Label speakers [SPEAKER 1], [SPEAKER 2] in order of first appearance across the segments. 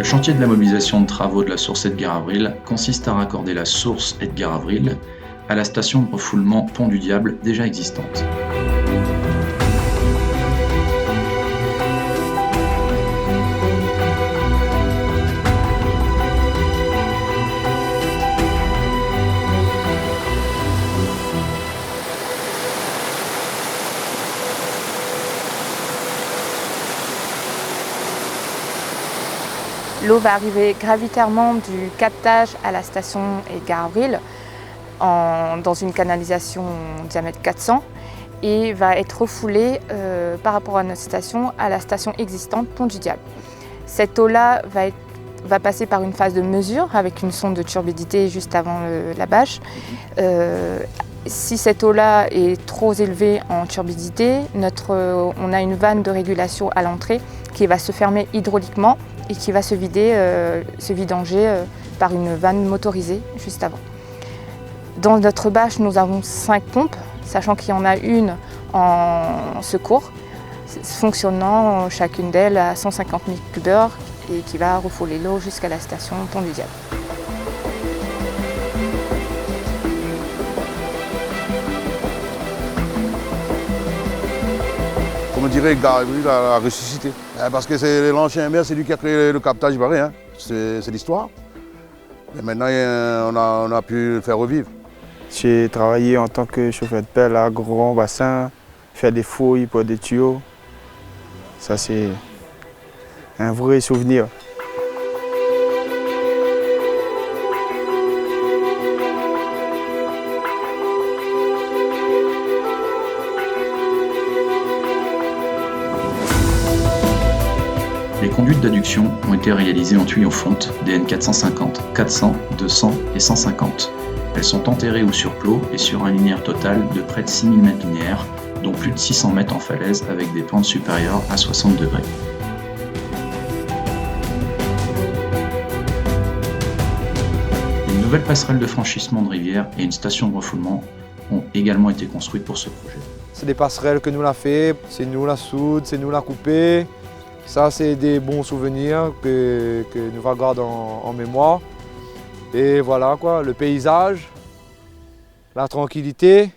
[SPEAKER 1] Le chantier de la mobilisation de travaux de la source Edgar-Avril consiste à raccorder la source Edgar-Avril à la station de refoulement Pont du Diable déjà existante.
[SPEAKER 2] L'eau va arriver gravitairement du captage à la station Edgar-Avril dans une canalisation diamètre 400 et va être refoulée par rapport à notre station à la station existante Pont du Diable. Cette eau-là va passer par une phase de mesure avec une sonde de turbidité juste avant la bâche. Si cette eau-là est trop élevée en turbidité, on a une vanne de régulation à l'entrée qui va se fermer hydrauliquement et qui va se vidanger par une vanne motorisée juste avant. Dans notre bâche, nous avons 5 pompes, sachant qu'il y en a une en secours, fonctionnant chacune d'elles à 150 000 cubeurs et qui va refouler l'eau jusqu'à la station Pont du Diable.
[SPEAKER 3] Comme on dirait, Edgar-Avril a ressuscité. Parce que c'est l'ancien maire, c'est lui qui a créé le captage barré, hein. C'est l'histoire. Et maintenant, on a pu le faire revivre.
[SPEAKER 4] J'ai travaillé en tant que chauffeur de pelle à Grand Bassin, faire des fouilles pour des tuyaux. Ça, c'est un vrai souvenir.
[SPEAKER 1] Les conduites d'adduction ont été réalisées en tuyaux fonte DN 450, 400, 200 et 150. Elles sont enterrées ou sur plot et sur un linéaire total de près de 6000 mètres linéaires, dont plus de 600 mètres en falaise avec des pentes supérieures à 60 degrés. Une nouvelle passerelle de franchissement de rivière et une station de refoulement ont également été construites pour ce projet.
[SPEAKER 5] C'est des passerelles que nous l'a fait, c'est nous la soude, c'est nous la coupé. Ça, c'est des bons souvenirs que nous regardons en mémoire. Et voilà quoi, le paysage, la tranquillité,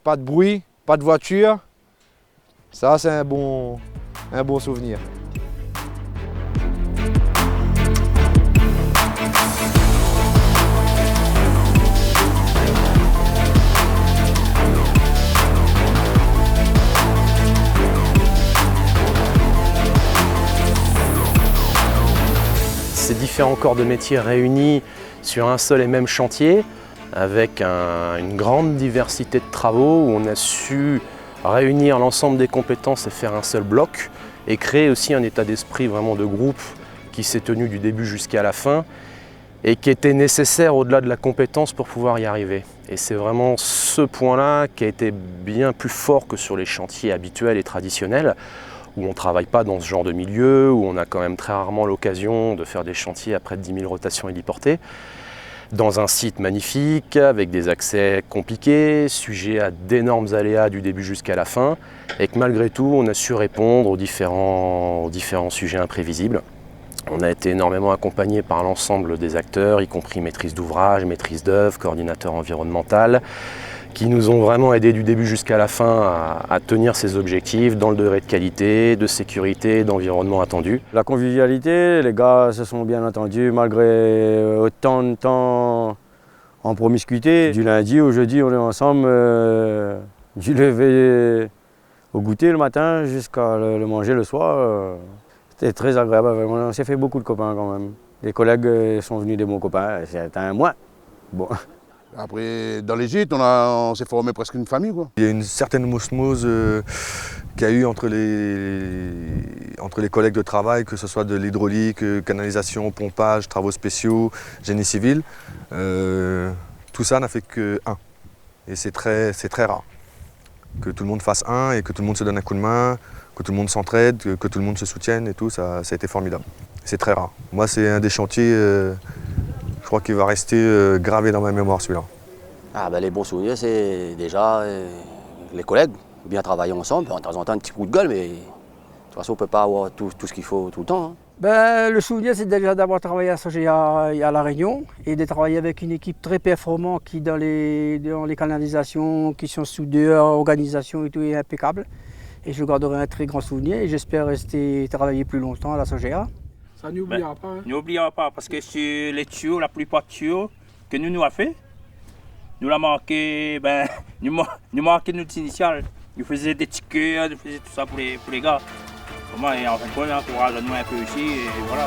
[SPEAKER 5] pas de bruit, pas de voiture. Ça, c'est un bon souvenir.
[SPEAKER 6] Ces différents corps de métier réunis sur un seul et même chantier, avec une grande diversité de travaux où on a su réunir l'ensemble des compétences et faire un seul bloc et créer aussi un état d'esprit vraiment de groupe qui s'est tenu du début jusqu'à la fin et qui était nécessaire au-delà de la compétence pour pouvoir y arriver. Et c'est vraiment ce point-là qui a été bien plus fort que sur les chantiers habituels et traditionnels, où on ne travaille pas dans ce genre de milieu, où on a quand même très rarement l'occasion de faire des chantiers à près de 10 000 rotations héliportées, dans un site magnifique, avec des accès compliqués, sujet à d'énormes aléas du début jusqu'à la fin, et que malgré tout, on a su répondre aux différents sujets imprévisibles. On a été énormément accompagné par l'ensemble des acteurs, y compris maîtrise d'ouvrage, maîtrise d'œuvre, coordinateur environnemental, qui nous ont vraiment aidés du début jusqu'à la fin à tenir ces objectifs dans le degré de qualité, de sécurité, d'environnement attendu.
[SPEAKER 7] La convivialité, les gars se sont bien entendus malgré autant de temps en promiscuité. Du lundi au jeudi, on est ensemble, du lever au goûter le matin jusqu'à le manger le soir. C'était très agréable, on s'est fait beaucoup de copains quand même. Les collègues sont venus des bons copains, certains moins. Bon.
[SPEAKER 3] Après, dans les gîtes, on s'est formé presque une famille, quoi.
[SPEAKER 8] Il y a une certaine osmose qu'il y a eu entre les collègues de travail, que ce soit de l'hydraulique, canalisation, pompage, travaux spéciaux, génie civil. Tout ça n'a fait que un. Et c'est très rare. Que tout le monde fasse un et que tout le monde se donne un coup de main, que tout le monde s'entraide, que tout le monde se soutienne et tout, ça a été formidable. C'est très rare. Moi, c'est un des chantiers, je crois qu'il va rester gravé dans ma mémoire, celui-là.
[SPEAKER 9] Les bons souvenirs, c'est déjà les collègues, bien travailler ensemble, de temps en temps un petit coup de gueule, mais de toute façon on ne peut pas avoir tout ce qu'il faut tout le temps. Hein.
[SPEAKER 10] Le souvenir, c'est déjà d'avoir travaillé à Sogea à La Réunion et de travailler avec une équipe très performante qui, dans les canalisations, qui sont soudeurs, organisation et tout, est impeccable. Et je garderai un très grand souvenir et j'espère rester travailler plus longtemps à la Sogea.
[SPEAKER 11] Ça n'oubliera pas. Hein. N'oubliera pas parce que sur les tuyaux, la plupart des tuyaux que nous avons fait, nous l'avons marqué, nous marqué notre initiale. Nous faisions des tickets, nous faisions tout ça pour les gars. Et en fin de compte, on encourage nous un peu aussi, et voilà.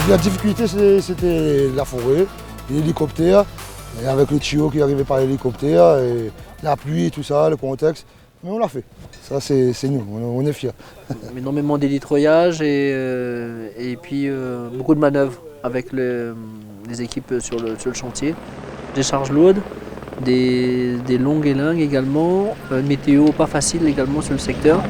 [SPEAKER 3] La difficulté, c'était la forêt, l'hélicoptère, et avec le tuyau qui arrivait par l'hélicoptère, et la pluie, tout ça, le contexte. Mais on l'a fait. Ça, c'est nous, on est fiers.
[SPEAKER 12] Énormément d'élitroyage et puis beaucoup de manœuvres avec les équipes sur le chantier. Des charges lourdes, des longues élingues également, une météo pas facile également sur le secteur.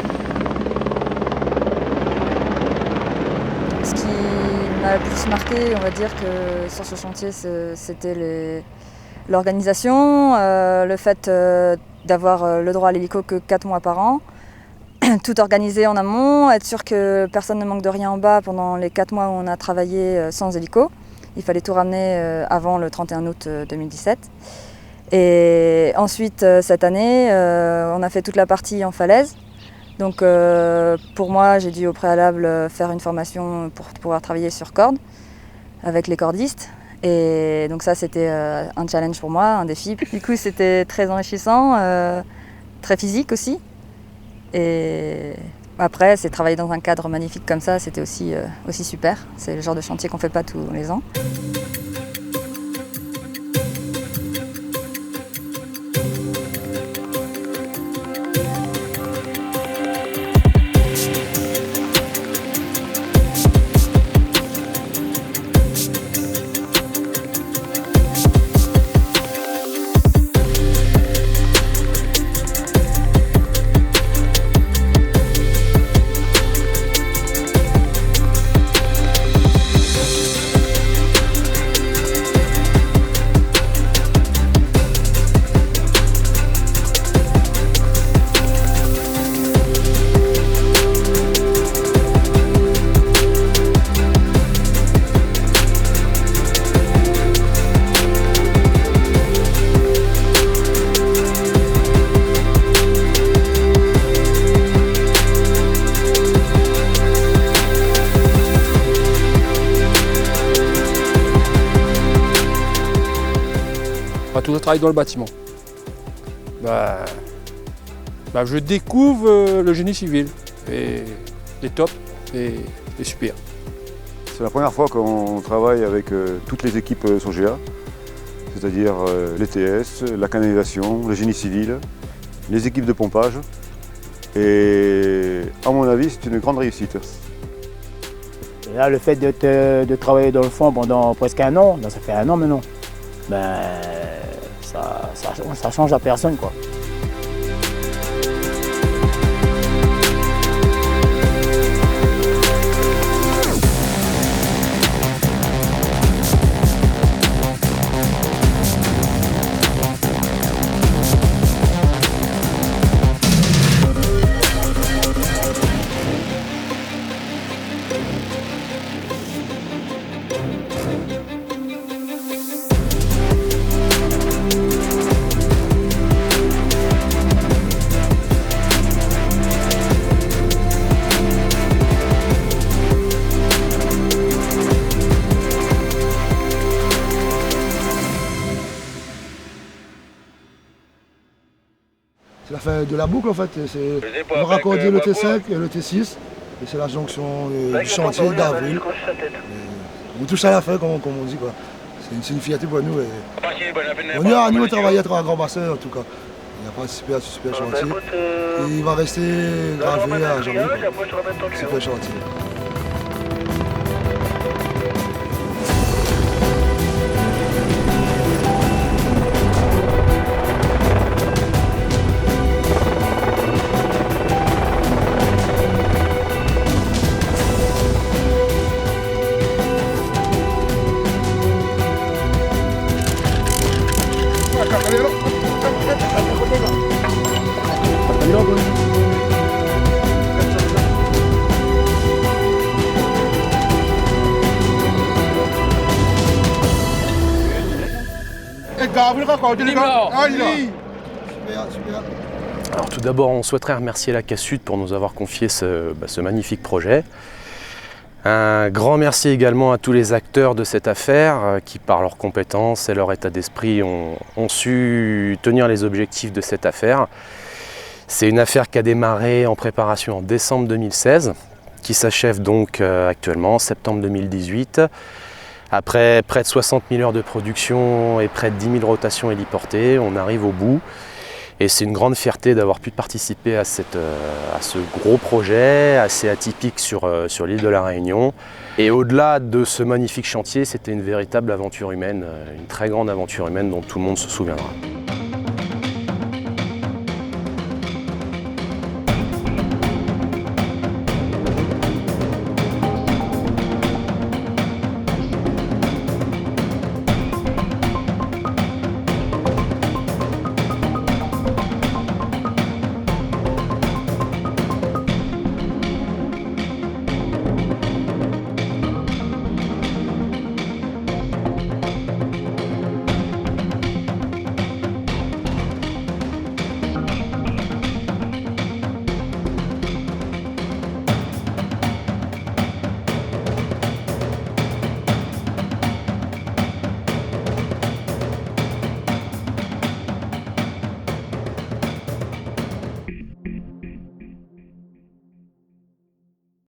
[SPEAKER 2] Le plus marqué, on va dire que sur ce chantier, c'était l'organisation, le fait d'avoir le droit à l'hélico que 4 mois par an, tout organisé en amont, être sûr que personne ne manque de rien en bas pendant les 4 mois où on a travaillé sans hélico. Il fallait tout ramener avant le 31 août 2017. Et ensuite, cette année, on a fait toute la partie en falaise. Donc pour moi, j'ai dû au préalable faire une formation pour pouvoir travailler sur corde avec les cordistes. Et donc ça, c'était un challenge pour moi, un défi. Du coup, c'était très enrichissant, très physique aussi. Et après, c'est travailler dans un cadre magnifique comme ça, c'était aussi super. C'est le genre de chantier qu'on ne fait pas tous les ans.
[SPEAKER 11] Tout le travail dans le bâtiment. Je découvre le génie civil et c'est top et super.
[SPEAKER 13] C'est la première fois qu'on travaille avec toutes les équipes Sogea, c'est-à-dire l'ETS, la canalisation, le génie civil, les équipes de pompage. Et à mon avis, c'est une grande réussite.
[SPEAKER 14] Et là, le fait de travailler dans le fond pendant presque un an, ça fait un an maintenant, ça change à personne, quoi.
[SPEAKER 3] C'est la fin de la boucle en fait. On va raccorder le T5 et le T6. Et c'est la jonction du chantier d'avril. On touche à la fin comme on dit, quoi. C'est une fierté pour nous. On est à nous de travailler à Grand Bassin en tout cas. Il n'y a pas de super chantier. Et il va rester gravé à jamais. Super chantier.
[SPEAKER 6] Alors tout d'abord, on souhaiterait remercier la Cassud pour nous avoir confié ce magnifique projet. Un grand merci également à tous les acteurs de cette affaire qui, par leurs compétences et leur état d'esprit, ont su tenir les objectifs de cette affaire. C'est une affaire qui a démarré en préparation en décembre 2016, qui s'achève donc actuellement en septembre 2018. Après près de 60 000 heures de production et près de 10 000 rotations héliportées, on arrive au bout. Et c'est une grande fierté d'avoir pu participer à ce gros projet assez atypique sur l'île de la Réunion. Et au-delà de ce magnifique chantier, c'était une véritable aventure humaine, une très grande aventure humaine dont tout le monde se souviendra.